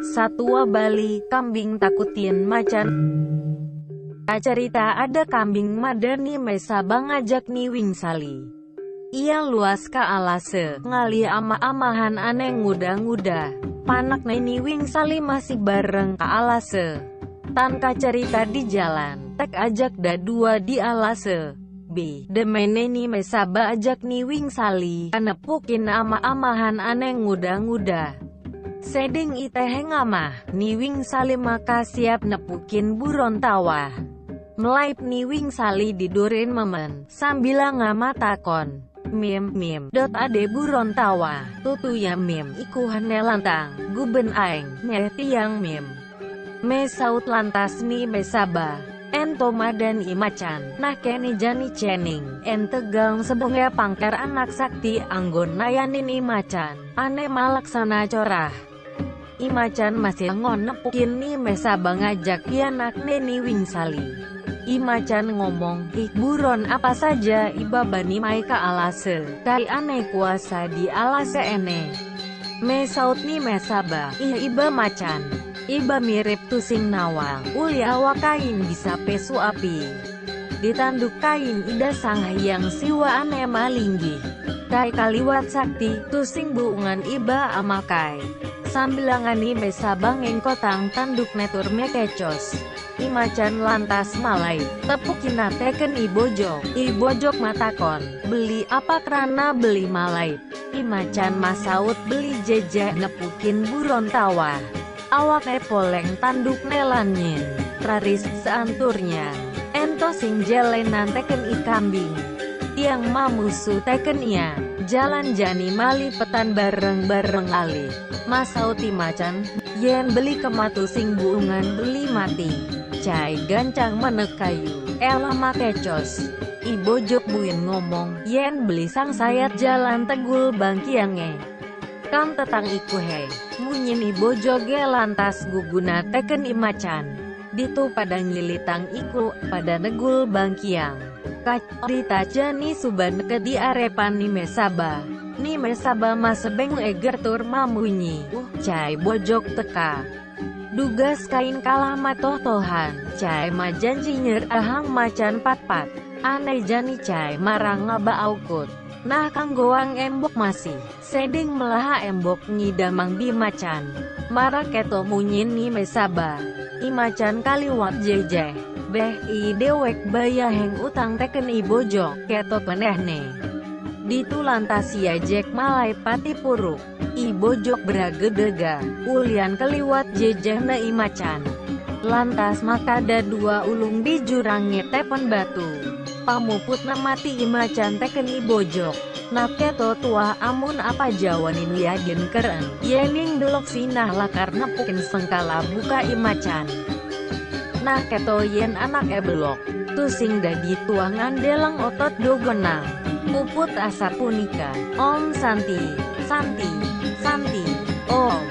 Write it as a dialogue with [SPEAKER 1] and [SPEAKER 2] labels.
[SPEAKER 1] Satwa Bali, kambing takutin macan. Cerita ada kambing madani mesaba ngajak niwing sali. Ia luas ka alase, ngali ama-amahan aneh nguda-nguda. Panak niwing sali masih bareng ka alase. Tanka cerita di jalan, tek ajak da dua di alase. B. Demeneni mesaba ajak niwing sali, kanepukin ama-amahan aneh nguda-nguda. Seding iteh ngamah, niwing sali maka siap nepukin buron tawah. Melaip niwing sali didurin memen, sambil ngama takon. Mim, ade buron tawa, tutu ya mim, ikuhan lantang, guben aeng, nyeh tiang mim. Me saut lantas ni mesaba, ento madan imacan, nah keni jani cening, entegang sebongnya pangker anak sakti anggon nayanin imacan, ane malaksana corah. Imacan masih ngon nepukin ni mesaba ngajak anak neni wing sali. Imacan ngomong, ih buron apa saja iba bani mai ka alase, kai aneh kuasa di alase ene. Me saut ni mesaba, ih iba macan, iba mirip tusing nawal, uli awak kain bisa pesu api. Ditanduk kain ida sang hyang siwa aneh malinggi. Kai kaliwat sakti, tusing buungan iba amakai. Sambilangani mesaba ngengkotang tanduk netur mekecos. Imacan lantas malai, tepukin teken ibojok matakon, beli apa kerana beli malai. Imacan masaut beli jejak nepukin buron tawa. Awak poleng tanduk nelanyin, raris seanturnya. Ento sing jelenan teken ikambing. Tiang mamusu teken ia, jalan jani mali petan bareng-bareng ali. Masaut imacan, yen beli kematu sing buungan beli mati. Cai gancang menekayu, elah makecos. Ibojok buin ngomong, yen beli sang sayat jalan tegul bangkiange. Kam tetang iku he, munyin ibojok lantas guguna teken imacan. Ditu pada ngilitang iku, pada negul bangkiang. Kacita jani suban ke di arepan ni mesaba. Ni mesaba masebeng eger tur mamunyi, cai bojok teka. Dugas kain kalah matoh-tohan, cai majanji nyer ahang macan pat-pat. Aneh jani cai marang ngaba aukut. Nah kanggoang embok masih, seding melaha embok ngidamang bimacan. Mara keto munyin ni mesaba. Imacan kaliwat jejeh. Beh i dewek baya heng utang teken ibojok, keto penehne. Ditu lantas ia jek malai pati puruk. Ibojok beragedega, ulian keliwat jejehna imacan. Lantas maka ada dua ulung di jurang tepen batu. Pamuputna mati imacan teken ibojok. Naketo tua amun apa jawanin liagen keren. Yening delok sinah lakar nepukin sengkala buka imacan. Nah keto yen anak belok. Tusing dadi tuangan delang otot dogonang. Puput asa punika. Om Santi, Om.